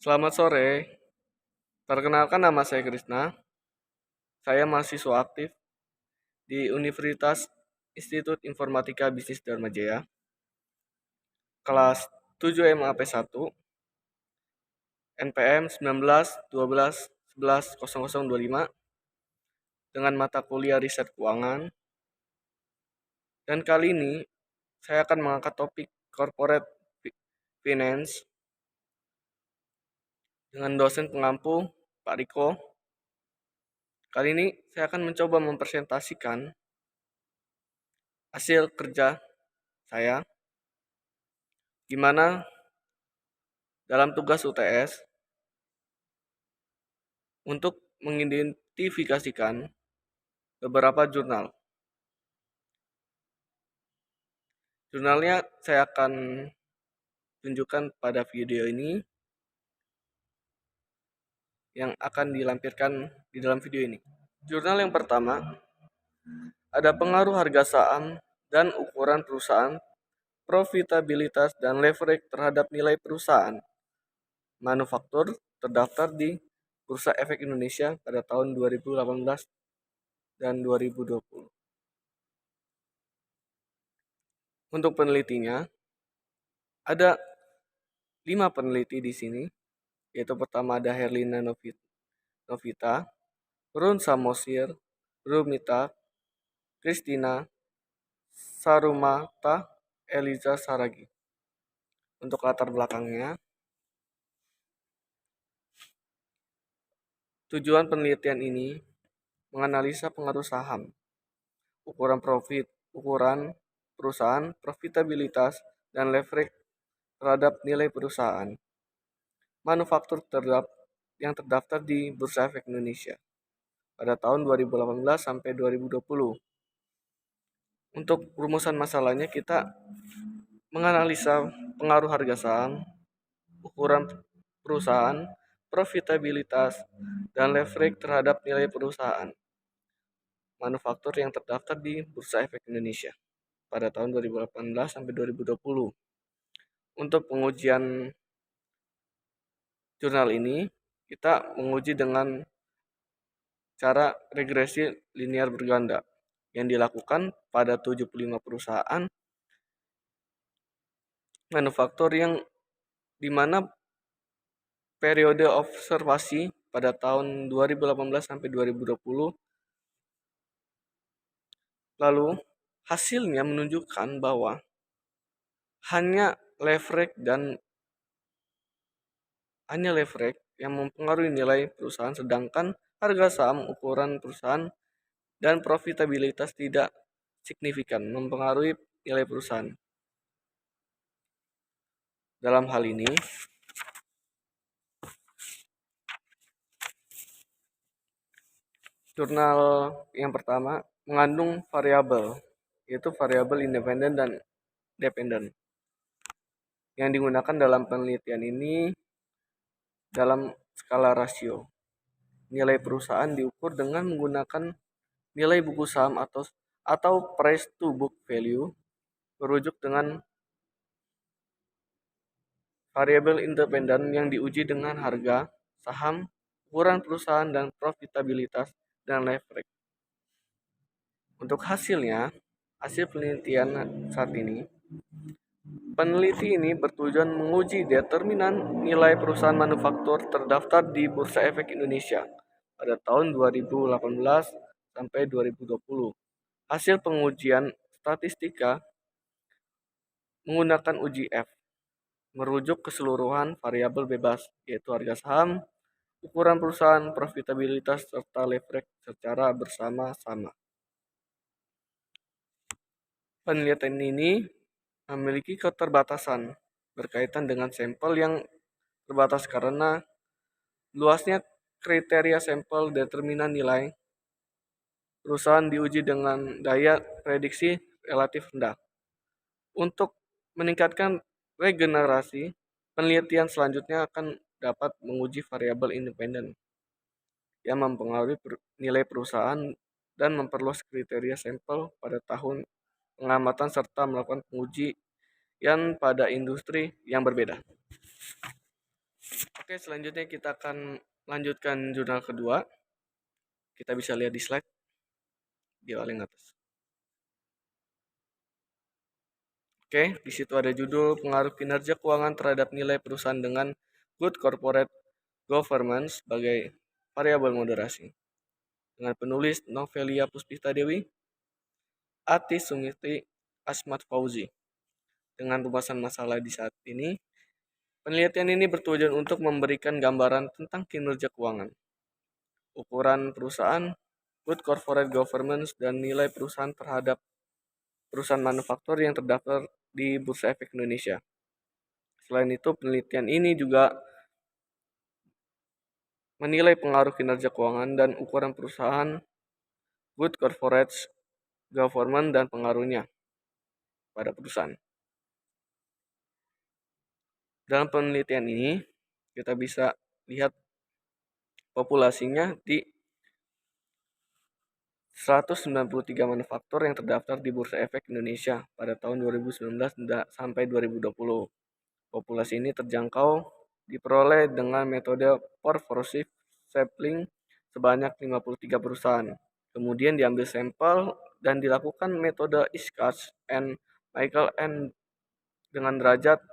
Selamat sore, perkenalkan nama saya Krisna. Saya mahasiswa aktif di Universitas Institut Informatika Bisnis Dharma Jaya, kelas 7 MAP 1, NPM 19 12 11 0025 dengan mata kuliah riset keuangan. Dan kali ini saya akan mengangkat topik corporate finance dengan dosen pengampu Pak Riko. Kali ini saya akan mencoba mempresentasikan hasil kerja saya, gimana dalam tugas UTS untuk mengidentifikasikan beberapa jurnal. Jurnalnya saya akan tunjukkan pada video ini yang akan dilampirkan di dalam video ini. Jurnal yang pertama ada pengaruh harga saham dan ukuran perusahaan, profitabilitas dan leverage terhadap nilai perusahaan manufaktur terdaftar di Bursa Efek Indonesia pada tahun 2018 dan 2020. Untuk penelitinya, ada 5 peneliti di sini, yaitu pertama ada Herlina Novita, Run Samosir, Rumita, Kristina, Sarumata, Eliza Saragi. Untuk latar belakangnya, tujuan penelitian ini menganalisa pengaruh saham, ukuran perusahaan, profitabilitas, dan leverage terhadap nilai perusahaan manufaktur yang terdaftar di Bursa Efek Indonesia pada tahun 2018 sampai 2020. Untuk rumusan masalahnya kita menganalisa pengaruh harga saham, ukuran perusahaan, profitabilitas, dan leverage terhadap nilai perusahaan manufaktur yang terdaftar di Bursa Efek Indonesia pada tahun 2018 sampai 2020. Untuk pengujian jurnal ini, kita menguji dengan cara regresi linear berganda yang dilakukan pada 75 perusahaan manufaktur yang dimana periode observasi pada tahun 2018 sampai 2020. Lalu hasilnya menunjukkan bahwa hanya leverage yang mempengaruhi nilai perusahaan, sedangkan harga saham, ukuran perusahaan, dan profitabilitas tidak signifikan mempengaruhi nilai perusahaan. Dalam hal ini, jurnal yang pertama mengandung variabel, yaitu variabel independen dan dependen. Yang digunakan dalam penelitian ini dalam skala rasio. Nilai perusahaan diukur dengan menggunakan nilai buku saham atau price to book value, merujuk dengan variabel independen yang diuji dengan harga saham, ukuran perusahaan, dan profitabilitas dan leverage. Untuk hasil penelitian saat ini, peneliti ini bertujuan menguji determinan nilai perusahaan manufaktur terdaftar di Bursa Efek Indonesia pada tahun 2018 sampai 2020. Hasil pengujian statistika menggunakan uji F, merujuk keseluruhan variabel bebas, yaitu harga saham, ukuran perusahaan, profitabilitas, serta leverage secara bersama-sama. Penelitian ini memiliki keterbatasan berkaitan dengan sampel yang terbatas karena luasnya kriteria sampel determinan nilai perusahaan diuji dengan daya prediksi relatif rendah. Untuk meningkatkan regenerasi, penelitian selanjutnya akan dapat menguji variabel independen yang mempengaruhi nilai perusahaan dan memperluas kriteria sampel pada tahun pengamatan serta melakukan pengujian pada industri yang berbeda. Oke, selanjutnya kita akan lanjutkan jurnal kedua. Kita bisa lihat di slide di paling atas. Oke, di situ ada judul pengaruh kinerja keuangan terhadap nilai perusahaan dengan good corporate governance sebagai variabel moderasi. Dengan penulis Novelia Puspita Dewi, Ati Sumiti, Asmat Fauzi. Dengan rumasan masalah di saat ini, penelitian ini bertujuan untuk memberikan gambaran tentang kinerja keuangan, ukuran perusahaan, good corporate governance, dan nilai perusahaan terhadap perusahaan manufaktur yang terdaftar di Bursa Efek Indonesia. Selain itu, penelitian ini juga menilai pengaruh kinerja keuangan dan ukuran perusahaan, good corporate governance, dan pengaruhnya pada perusahaan. Dalam penelitian ini, kita bisa lihat populasinya di 193 manufaktur yang terdaftar di Bursa Efek Indonesia pada tahun 2019 sampai 2020. Populasi ini terjangkau diperoleh dengan metode pervasive sampling sebanyak 53 perusahaan. Kemudian diambil sampel dan dilakukan metode Ishkaz and Michael N dengan derajat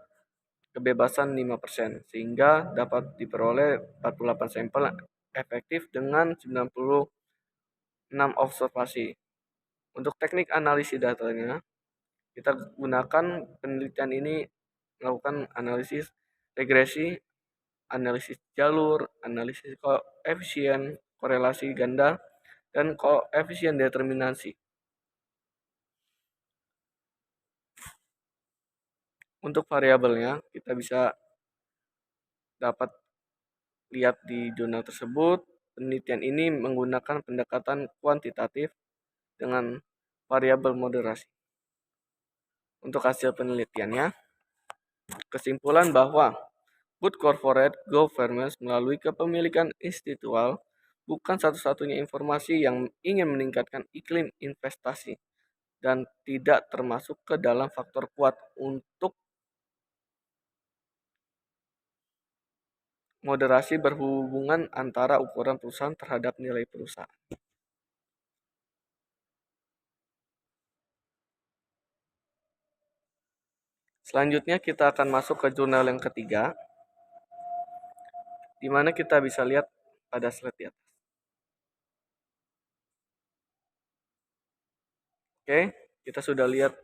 kebebasan 5%, sehingga dapat diperoleh 48 sampel efektif dengan 96 observasi. Untuk teknik analisis datanya, kita gunakan penelitian ini melakukan analisis regresi, analisis jalur, analisis koefisien korelasi ganda, dan koefisien determinasi. Untuk variabelnya, kita bisa dapat lihat di jurnal tersebut. Penelitian ini menggunakan pendekatan kuantitatif dengan variabel moderasi. Untuk hasil penelitiannya, kesimpulan bahwa good corporate governance melalui kepemilikan institusional bukan satu-satunya informasi yang ingin meningkatkan iklim investasi dan tidak termasuk ke dalam faktor kuat untuk moderasi berhubungan antara ukuran perusahaan terhadap nilai perusahaan. Selanjutnya kita akan masuk ke jurnal yang ketiga, di mana kita bisa lihat pada slide di atas. Oke, kita sudah lihat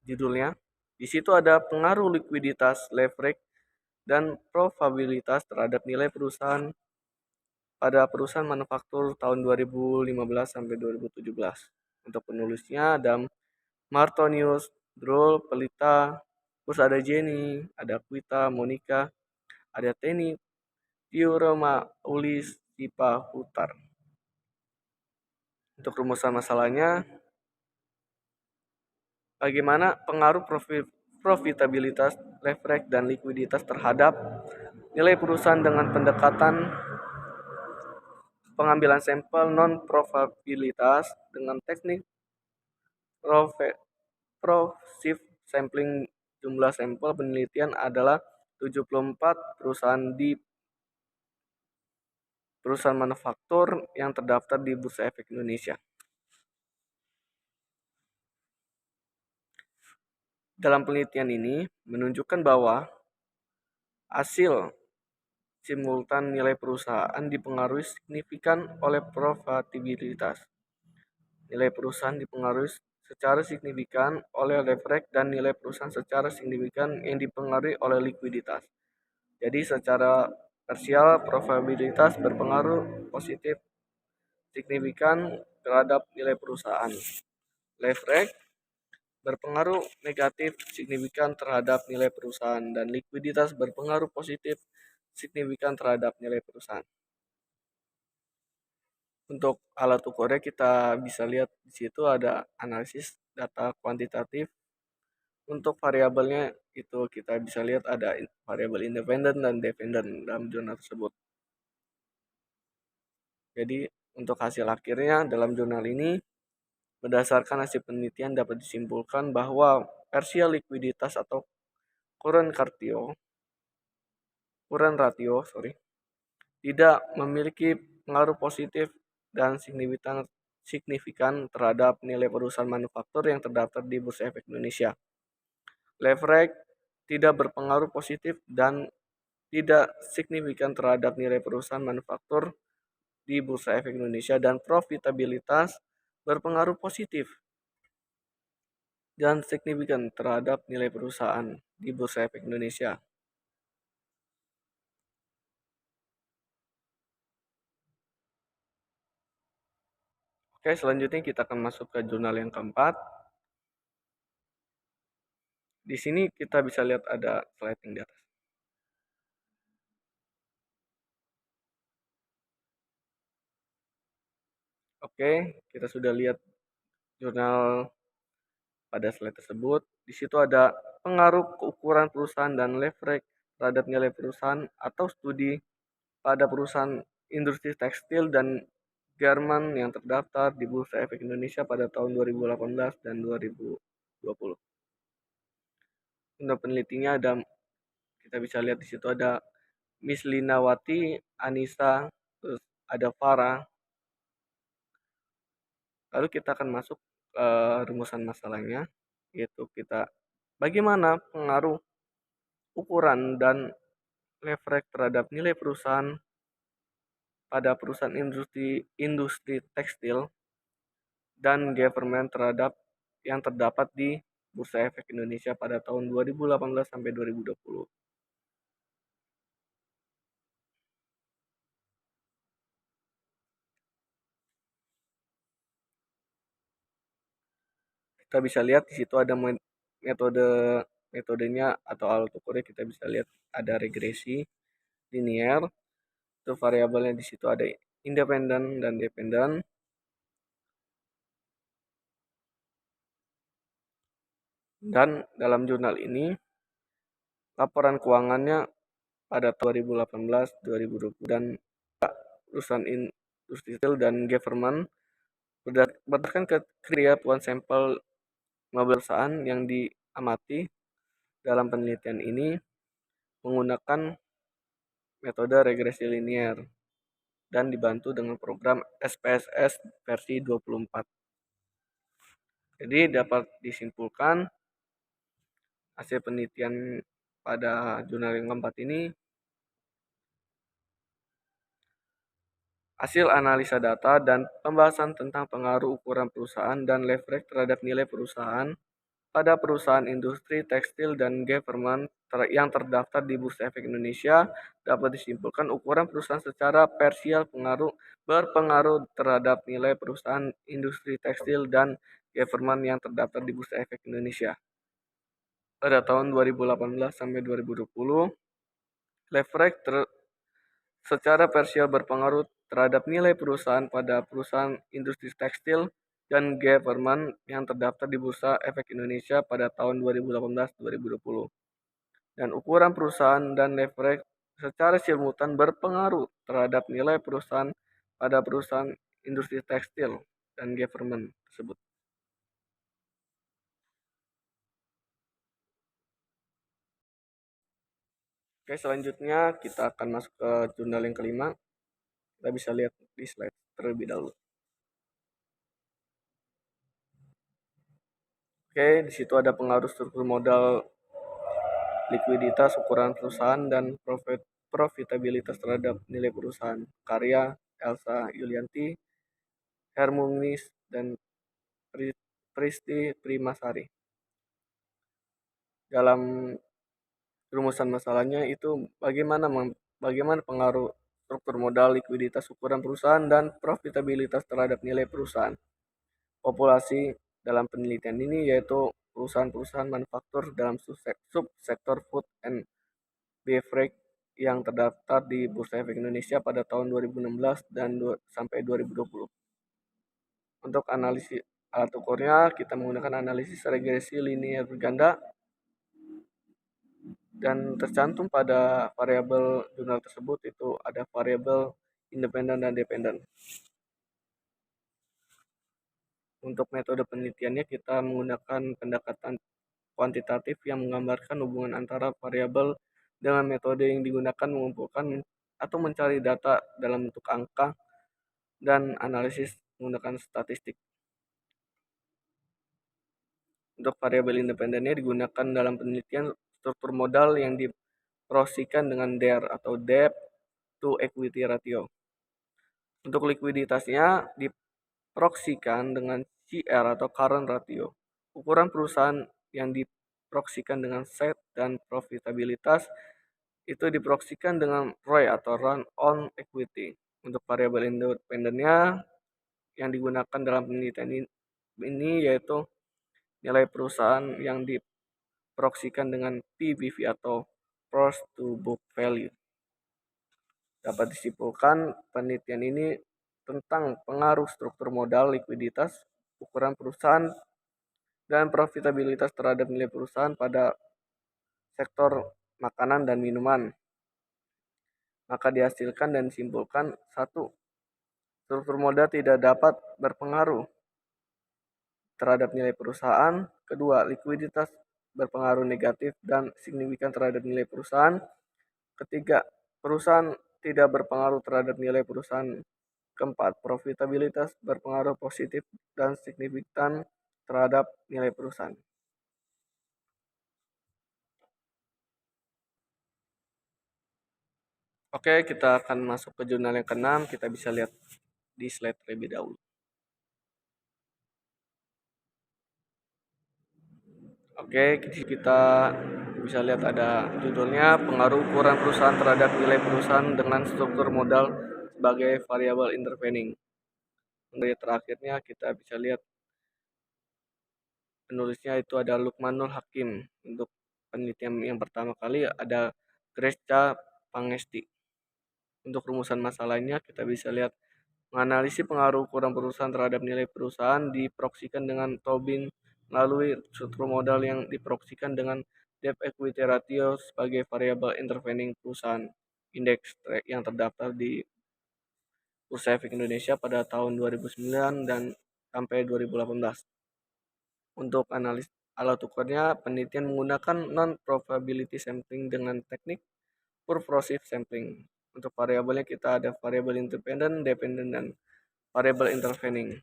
judulnya. Di situ ada pengaruh likuiditas, leverage, dan probabilitas terhadap nilai perusahaan pada perusahaan manufaktur tahun 2015 sampai 2017. Untuk penulisnya ada Martonius, Drol, Pelita, terus ada Jenny, ada Quita, Monica, ada Teni, Tiuroma, Ulis, Sipa, Hutar. Untuk rumusan masalahnya, bagaimana pengaruh profitabilitas, leverage, dan likuiditas terhadap nilai perusahaan dengan pendekatan pengambilan sampel non-probabilitas dengan teknik progressive sampling. Jumlah sampel penelitian adalah 74 perusahaan di perusahaan manufaktur yang terdaftar di Bursa Efek Indonesia. Dalam penelitian ini menunjukkan bahwa hasil simultan nilai perusahaan dipengaruhi signifikan oleh profitabilitas. Nilai perusahaan dipengaruhi secara signifikan oleh leverage dan nilai perusahaan secara signifikan yang dipengaruhi oleh likuiditas. Jadi secara parsial probabilitas berpengaruh positif signifikan terhadap nilai perusahaan. Leverage berpengaruh negatif signifikan terhadap nilai perusahaan dan likuiditas berpengaruh positif signifikan terhadap nilai perusahaan. Untuk alat ukurnya kita bisa lihat di situ ada analisis data kuantitatif. Untuk variabelnya itu kita bisa lihat ada variabel independen dan dependen dalam jurnal tersebut. Jadi untuk hasil akhirnya dalam jurnal ini, berdasarkan hasil penelitian dapat disimpulkan bahwa parsial likuiditas atau current ratio ukuran rasio, tidak memiliki pengaruh positif dan signifikan terhadap nilai perusahaan manufaktur yang terdaftar di Bursa Efek Indonesia. Leverage tidak berpengaruh positif dan tidak signifikan terhadap nilai perusahaan manufaktur di Bursa Efek Indonesia, dan profitabilitas berpengaruh positif dan signifikan terhadap nilai perusahaan di Bursa Efek Indonesia. Oke, selanjutnya kita akan masuk ke jurnal yang keempat. Di sini kita bisa lihat ada slide yang di atas. Oke, kita sudah lihat jurnal pada slide tersebut. Di situ ada pengaruh keukuran perusahaan dan leverage terhadap nilai perusahaan atau studi pada perusahaan industri tekstil dan garment yang terdaftar di Bursa Efek Indonesia pada tahun 2018 dan 2020. Untuk penelitinya kita bisa lihat di situ ada Miss Linawati, Anissa, terus ada Farah. Lalu kita akan masuk ke rumusan masalahnya, yaitu bagaimana pengaruh ukuran dan leverage terhadap nilai perusahaan pada perusahaan industri tekstil dan government terhadap yang terdapat di Bursa Efek Indonesia pada tahun 2018 sampai 2020. Kita bisa lihat di situ ada metodenya atau alat ukurnya, kita bisa lihat ada regresi linear. Itu variabelnya di situ ada independen dan dependen. Dan dalam jurnal ini laporan keuangannya pada 2018, 2020 dan perusahaan industri dan government berdasarkan kriteria tuan sampel 15 perusahaan yang diamati dalam penelitian ini menggunakan metode regresi linear dan dibantu dengan program SPSS versi 24. Jadi dapat disimpulkan hasil penelitian pada jurnal yang keempat ini, hasil analisa data dan pembahasan tentang pengaruh ukuran perusahaan dan leverage terhadap nilai perusahaan pada perusahaan industri tekstil dan government yang terdaftar di Bursa Efek Indonesia dapat disimpulkan ukuran perusahaan secara parsial berpengaruh terhadap nilai perusahaan industri tekstil dan government yang terdaftar di Bursa Efek Indonesia. Pada tahun 2018 sampai 2020, leverage secara parsial berpengaruh terhadap nilai perusahaan pada perusahaan industri tekstil dan government yang terdaftar di Bursa Efek Indonesia pada tahun 2018-2020. Dan ukuran perusahaan dan leverage secara simultan berpengaruh terhadap nilai perusahaan pada perusahaan industri tekstil dan government tersebut. Oke, selanjutnya kita akan masuk ke jurnal yang kelima. Kita bisa lihat di slide terlebih dahulu. Oke, di situ ada pengaruh struktur modal, likuiditas, ukuran perusahaan, dan profitabilitas terhadap nilai perusahaan. Karya Elsa Yulianti, Hermunis, dan Pristi Primasari. Dalam rumusan masalahnya itu bagaimana pengaruh struktur modal, likuiditas, ukuran perusahaan, dan profitabilitas terhadap nilai perusahaan. Populasi dalam penelitian ini yaitu perusahaan-perusahaan manufaktur dalam subsektor food and beverage yang terdaftar di Bursa Efek Indonesia pada tahun 2016 dan sampai 2020. Untuk analisis alat ukurnya, kita menggunakan analisis regresi linear berganda dan tercantum pada variabel jurnal tersebut itu ada variabel independen dan dependen. Untuk metode penelitiannya kita menggunakan pendekatan kuantitatif yang menggambarkan hubungan antara variabel dengan metode yang digunakan mengumpulkan atau mencari data dalam bentuk angka dan analisis menggunakan statistik. Untuk variabel independennya digunakan dalam penelitian struktur modal yang diproyeksikan dengan DER atau Debt to Equity Ratio. Untuk likuiditasnya diproyeksikan dengan CR atau Current Ratio. Ukuran perusahaan yang diproyeksikan dengan set dan profitabilitas itu diproyeksikan dengan ROI atau Run on Equity. Untuk variabel independennya yang digunakan dalam penelitian ini yaitu nilai perusahaan yang diproyeksikan dengan PBV atau Price to Book Value. Dapat disimpulkan penelitian ini tentang pengaruh struktur modal, likuiditas, ukuran perusahaan, dan profitabilitas terhadap nilai perusahaan pada sektor makanan dan minuman. Maka dihasilkan dan disimpulkan, satu, struktur modal tidak dapat berpengaruh terhadap nilai perusahaan. Kedua, likuiditas berpengaruh negatif dan signifikan terhadap nilai perusahaan. Ketiga, perusahaan tidak berpengaruh terhadap nilai perusahaan. Keempat, profitabilitas berpengaruh positif dan signifikan terhadap nilai perusahaan. Oke, kita akan masuk ke jurnal yang keenam. Kita bisa lihat di slide terlebih dahulu. Oke, kita bisa lihat ada judulnya pengaruh ukuran perusahaan terhadap nilai perusahaan dengan struktur modal sebagai variabel intervening. Dari terakhirnya kita bisa lihat penulisnya itu ada Lukmanul Hakim. Untuk penelitian yang pertama kali ada Gresca Pangesti. Untuk rumusan masalahnya kita bisa lihat menganalisis pengaruh ukuran perusahaan terhadap nilai perusahaan diproyeksikan dengan Tobin melalui struktur modal yang diproyeksikan dengan debt equity ratio sebagai variabel intervening perusahaan indeks yang terdaftar di Bursa Efek Indonesia pada tahun 2009 dan sampai 2018. Untuk analis alat ukurnya, penelitian menggunakan non-probability sampling dengan teknik purposive sampling. Untuk variabelnya kita ada variabel independent, dependent, dan variabel intervening.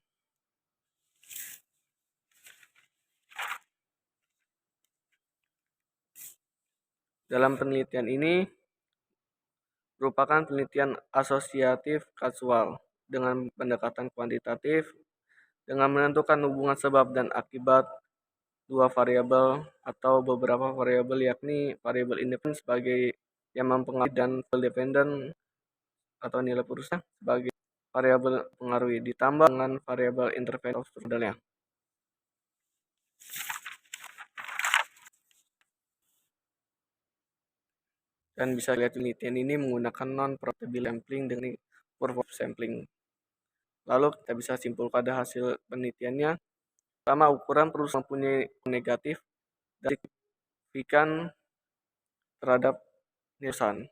Dalam penelitian ini merupakan penelitian asosiatif kasual dengan pendekatan kuantitatif dengan menentukan hubungan sebab dan akibat dua variabel atau beberapa variabel, yakni variabel independen sebagai yang mempengaruhi dan dependent atau nilai perusahaan sebagai variabel pengaruhi ditambah dengan variabel intervensi modalnya. Dan bisa lihat penelitian ini menggunakan non-probability sampling dengan purposive sampling. Lalu kita bisa simpulkan pada hasil penelitiannya. Pertama, ukuran perusahaan mempunyai negatif dan signifikan terhadap perusahaan.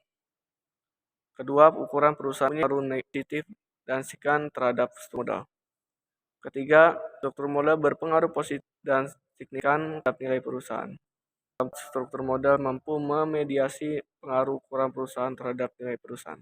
Kedua, ukuran perusahaan pengaruh negatif dan signifikan terhadap struktur modal. Ketiga, struktur modal berpengaruh positif dan signifikan terhadap nilai perusahaan. Struktur modal mampu memediasi pengaruh ukuran perusahaan terhadap nilai perusahaan.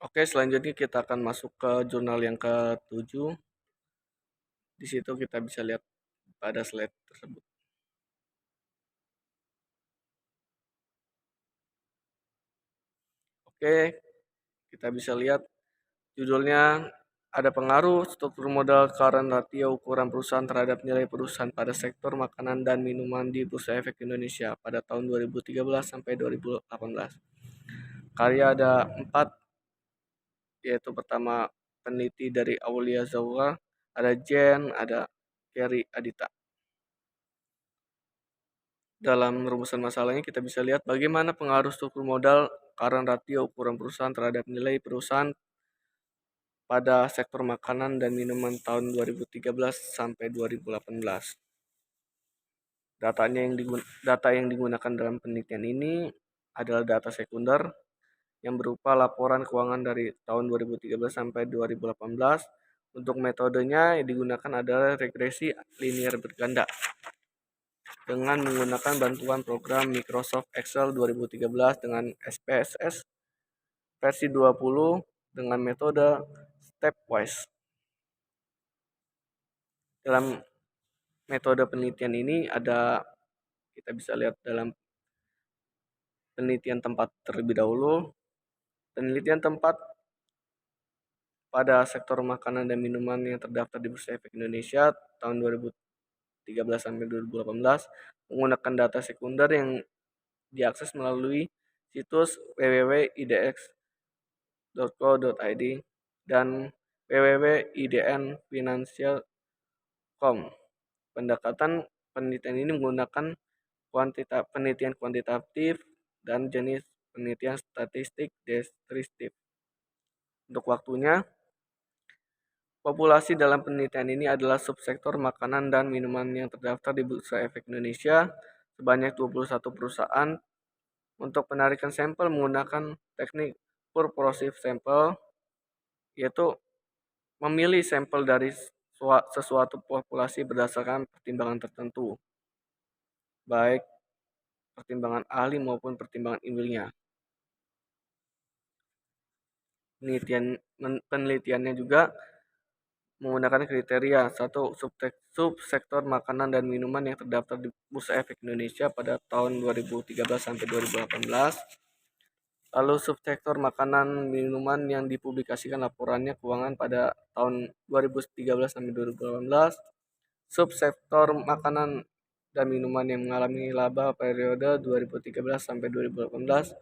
Oke, selanjutnya kita akan masuk ke jurnal yang ke-7. Di situ kita bisa lihat pada slide tersebut. Oke, kita bisa lihat judulnya ada pengaruh struktur modal current ratio ukuran perusahaan terhadap nilai perusahaan pada sektor makanan dan minuman di Bursa Efek Indonesia pada tahun 2013 sampai 2018. Karya ada 4, yaitu pertama peneliti dari Aulia Zawar, ada Jen, ada Kerry Adita. Dalam rumusan masalahnya kita bisa lihat bagaimana pengaruh struktur modal current ratio ukuran perusahaan terhadap nilai perusahaan pada sektor makanan dan minuman tahun 2013 sampai 2018. Data yang digunakan dalam penelitian ini adalah data sekunder yang berupa laporan keuangan dari tahun 2013 sampai 2018. Untuk metodenya yang digunakan adalah regresi linear berganda dengan menggunakan bantuan program Microsoft Excel 2013 dengan SPSS versi 20 dengan metode stepwise. Dalam metode penelitian ini kita bisa lihat dalam penelitian tempat terlebih dahulu. Penelitian tempat pada sektor makanan dan minuman yang terdaftar di Bursa Efek Indonesia tahun 2013 sampai 2018 menggunakan data sekunder yang diakses melalui situs www.idx.co.id dan www.idnfinancial.com. Pendekatan penelitian ini menggunakan penelitian kuantitatif dan jenis penelitian statistik deskriptif. Untuk waktunya, populasi dalam penelitian ini adalah subsektor makanan dan minuman yang terdaftar di Bursa Efek Indonesia sebanyak 21 perusahaan. Untuk penarikan sampel menggunakan teknik purposive sample, yaitu memilih sampel dari sesuatu populasi berdasarkan pertimbangan tertentu, baik pertimbangan ahli maupun pertimbangan ilmiah. Penelitiannya juga menggunakan kriteria satu subsektor makanan dan minuman yang terdaftar di Bursa Efek Indonesia pada tahun 2013 sampai 2018. Lalu subsektor makanan minuman yang dipublikasikan laporannya keuangan pada tahun 2013 sampai 2018. Subsektor makanan dan minuman yang mengalami laba periode 2013 sampai 2018.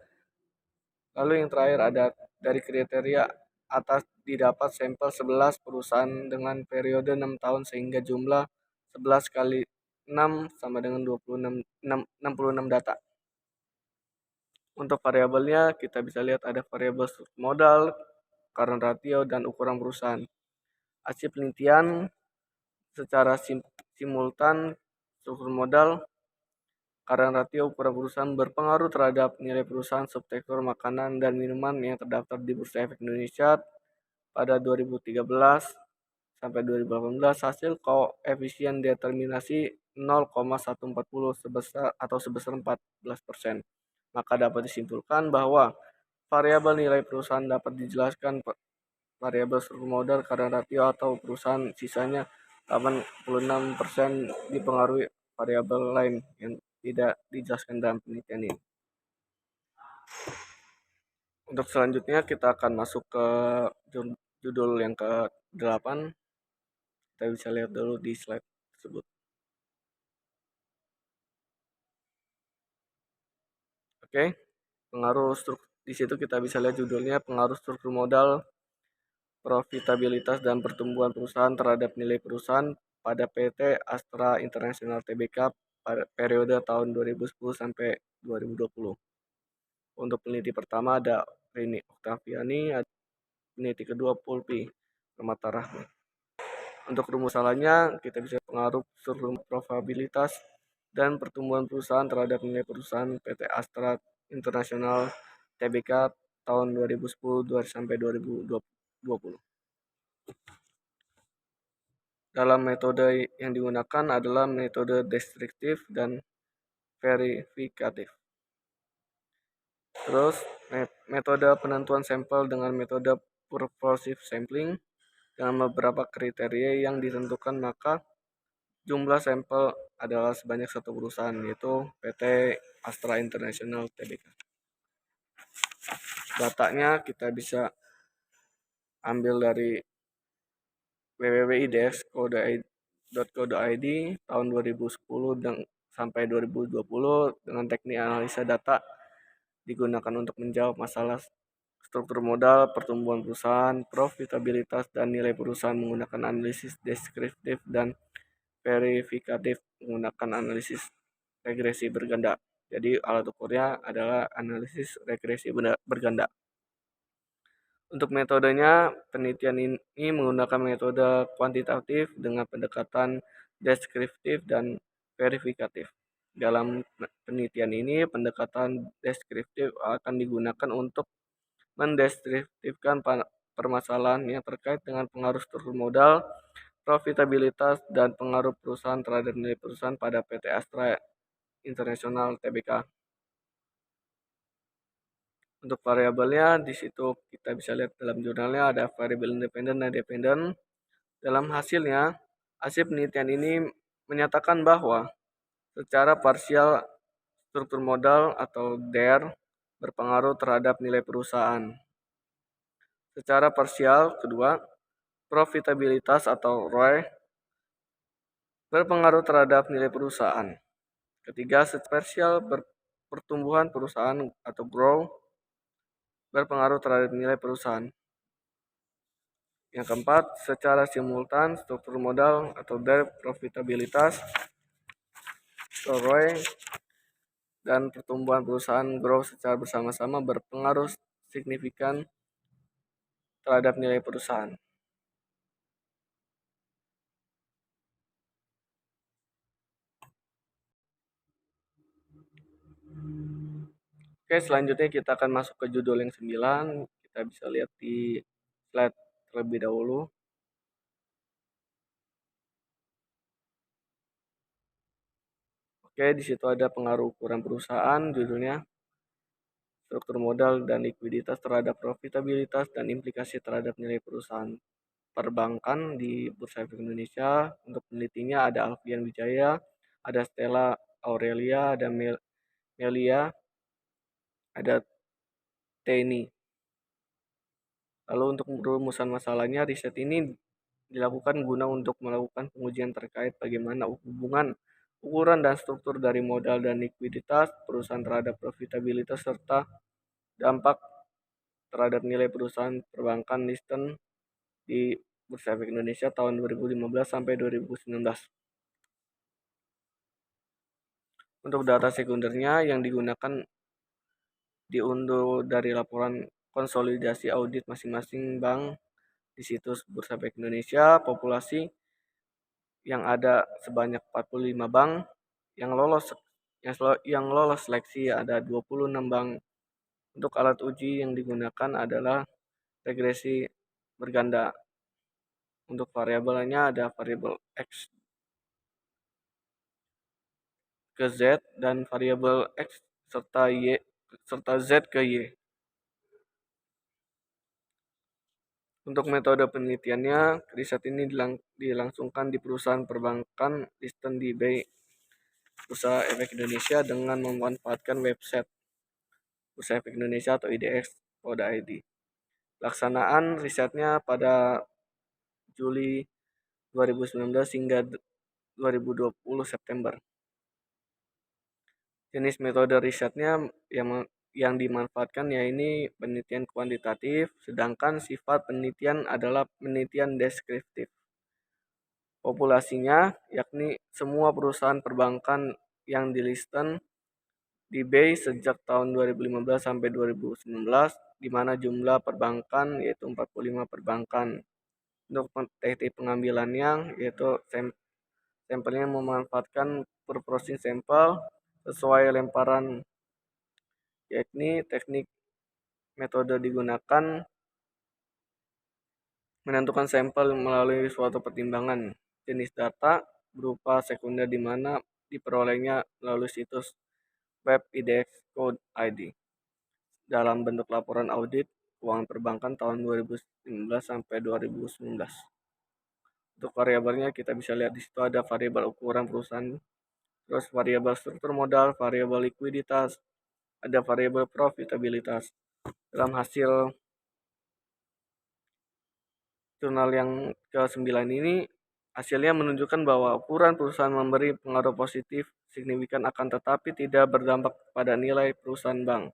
Lalu yang terakhir ada dari kriteria atas didapat sampel 11 perusahaan dengan periode 6 tahun sehingga jumlah 11 kali 6 sama dengan 66 data. Untuk variabelnya kita bisa lihat ada variabel modal, current ratio, dan ukuran perusahaan. Hasil penelitian secara simultan struktur modal, current ratio, ukuran perusahaan berpengaruh terhadap nilai perusahaan subsektor makanan dan minuman yang terdaftar di Bursa Efek Indonesia pada 2013 sampai 2018. Hasil koefisien determinasi 0,140 sebesar 14%. Maka dapat disimpulkan bahwa variabel nilai perusahaan dapat dijelaskan variabel struktur modal, current ratio, atau perusahaan sisanya 86% dipengaruhi variabel lain yang tidak dijelaskan dalam penelitian ini. Untuk selanjutnya kita akan masuk ke judul yang ke-8. Kita bisa lihat dulu di slide tersebut. Oke, pengaruh struktur. Di situ kita bisa lihat judulnya pengaruh struktur modal, profitabilitas dan pertumbuhan perusahaan terhadap nilai perusahaan pada PT Astra International Tbk pada periode tahun 2010 sampai 2020. Untuk peneliti pertama ada Rini Oktaviani, peneliti kedua Pulpi Permata Rahmi. Untuk rumusannya kita bisa pengaruh struktur profitabilitas dan pertumbuhan perusahaan terhadap nilai perusahaan PT Astra International Tbk tahun 2010 sampai 2020. Dalam metode yang digunakan adalah metode deskriptif dan verifikatif. Terus metode penentuan sampel dengan metode purposive sampling dengan beberapa kriteria yang ditentukan, maka jumlah sampel adalah sebanyak satu perusahaan, yaitu PT Astra International Tbk. Datanya kita bisa ambil dari www.idx.co.id tahun 2010 sampai 2020 dengan teknik analisa data digunakan untuk menjawab masalah struktur modal, pertumbuhan perusahaan, profitabilitas, dan nilai perusahaan menggunakan analisis deskriptif dan verifikatif menggunakan analisis regresi berganda. Jadi alat ukurnya adalah analisis regresi berganda. Untuk metodenya, penelitian ini menggunakan metode kuantitatif dengan pendekatan deskriptif dan verifikatif. Dalam penelitian ini, pendekatan deskriptif akan digunakan untuk mendeskripsikan permasalahan yang terkait dengan pengaruh struktur modal, profitabilitas, dan pengaruh perusahaan terhadap nilai perusahaan pada PT Astra International Tbk. Untuk variabelnya di situ kita bisa lihat dalam jurnalnya ada variabel independen dan dependen. Dalam hasilnya, hasil penelitian ini menyatakan bahwa secara parsial struktur modal atau DER berpengaruh terhadap nilai perusahaan. Secara parsial, kedua, profitabilitas atau ROE berpengaruh terhadap nilai perusahaan. Ketiga, secara parsial pertumbuhan perusahaan atau growth berpengaruh terhadap nilai perusahaan. Yang keempat, secara simultan struktur modal atau DER, profitabilitas atau ROE dan pertumbuhan perusahaan growth secara bersama-sama berpengaruh signifikan terhadap nilai perusahaan. Oke, selanjutnya kita akan masuk ke judul yang 9. Kita bisa lihat di slide terlebih dahulu. Oke, di situ ada pengaruh ukuran perusahaan, judulnya struktur modal dan likuiditas terhadap profitabilitas dan implikasi terhadap nilai perusahaan perbankan di Bursa Efek Indonesia. Untuk penelitinya ada Alfian Wijaya, ada Stella Aurelia, ada Melia, ada Teni. Lalu untuk rumusan masalahnya, riset ini dilakukan guna untuk melakukan pengujian terkait bagaimana hubungan ukuran dan struktur dari modal dan likuiditas perusahaan terhadap profitabilitas serta dampak terhadap nilai perusahaan perbankan listen di Bursa Efek Indonesia tahun 2015 sampai 2019. Untuk data sekundernya yang digunakan diunduh dari laporan konsolidasi audit masing-masing bank di situs Bursa Efek Indonesia. Populasi yang ada sebanyak 45 bank yang lolos seleksi ada 26 bank. Untuk alat uji yang digunakan adalah regresi berganda. Untuk variabelnya ada variabel X ke Z dan variabel X serta Z ke Y. Untuk metode penelitiannya, riset ini dilangsungkan di perusahaan perbankan listen di Bursa Efek Indonesia dengan memanfaatkan website Bursa Efek Indonesia atau idx.id. Pelaksanaan risetnya pada Juli 2019 hingga 2020 September. Jenis metode risetnya yang dimanfaatkan yaitu penelitian kuantitatif, sedangkan sifat penelitian adalah penelitian deskriptif. Populasinya yakni semua perusahaan perbankan yang dilisten di BEI sejak tahun 2015 sampai 2019, di mana jumlah perbankan yaitu 45 perbankan. Untuk teknik pengambilannya yaitu sampelnya memanfaatkan per-processing sampel sesuai lemparan, yakni teknik metode digunakan menentukan sampel melalui suatu pertimbangan jenis data berupa sekunder di mana diperolehnya melalui situs web idx.id dalam bentuk laporan audit keuangan perbankan tahun 2019 sampai 2019. Untuk variabelnya kita bisa lihat di situ ada variabel ukuran perusahaan, terus variabel struktur modal, variabel likuiditas, ada variabel profitabilitas. Dalam hasil jurnal yang ke-9 ini, hasilnya menunjukkan bahwa ukuran perusahaan memberi pengaruh positif signifikan akan tetapi tidak berdampak pada nilai perusahaan bank.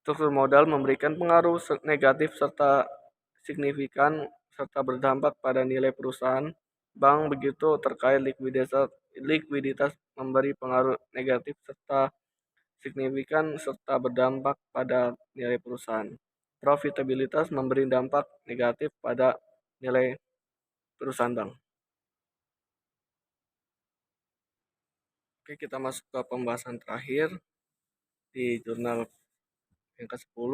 Struktur modal memberikan pengaruh negatif serta signifikan serta berdampak pada nilai perusahaan bank. Begitu terkait likuiditas memberi pengaruh negatif serta signifikan serta berdampak pada nilai perusahaan. Profitabilitas memberi dampak negatif pada nilai perusahaan bank. Oke, kita masuk ke pembahasan terakhir di jurnal yang ke-10.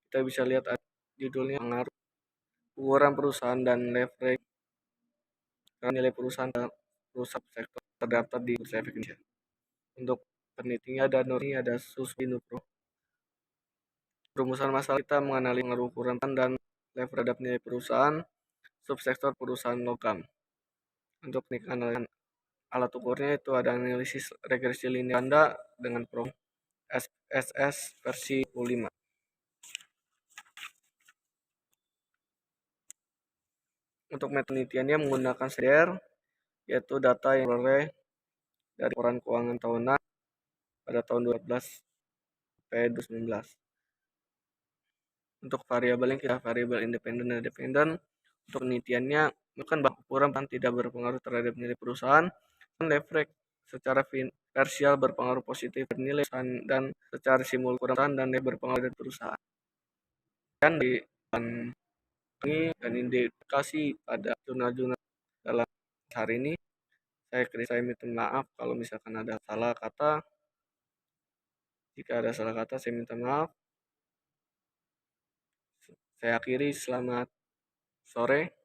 Kita bisa lihat judulnya pengaruh ukuran perusahaan dan leverage nilai perusahaan dan perusahaan sektor terdaftar di Bursa Efek Indonesia. Untuk penelitinya ada Nuri, ada Suswi Nupro. Rumusan masalah kita mengenali pengaruh ukuran dan leverage terhadap nilai perusahaan subsektor perusahaan logam. Untuk teknik analisis alat ukurnya itu ada analisis regresi linear ganda dengan program SSS versi 5. Untuk metode penelitiannya menggunakan SDR, yaitu data yang diperoleh dari laporan keuangan tahunan pada tahun 2012 sampai 2019. Untuk variabel yang kita variabel independen dan dependen, untuk penelitiannya bukan bahwa ukuran tidak berpengaruh terhadap nilai perusahaan, dan leverage secara parsial berpengaruh positif nilai perusahaan dan secara simul ukuran dan berpengaruh dari perusahaan. Dan di ini dan indikasi pada jurnal-jurnal dalam hari ini, saya minta maaf kalau misalkan ada salah kata. Jika ada salah kata, saya minta maaf. Saya akhiri, selamat sore.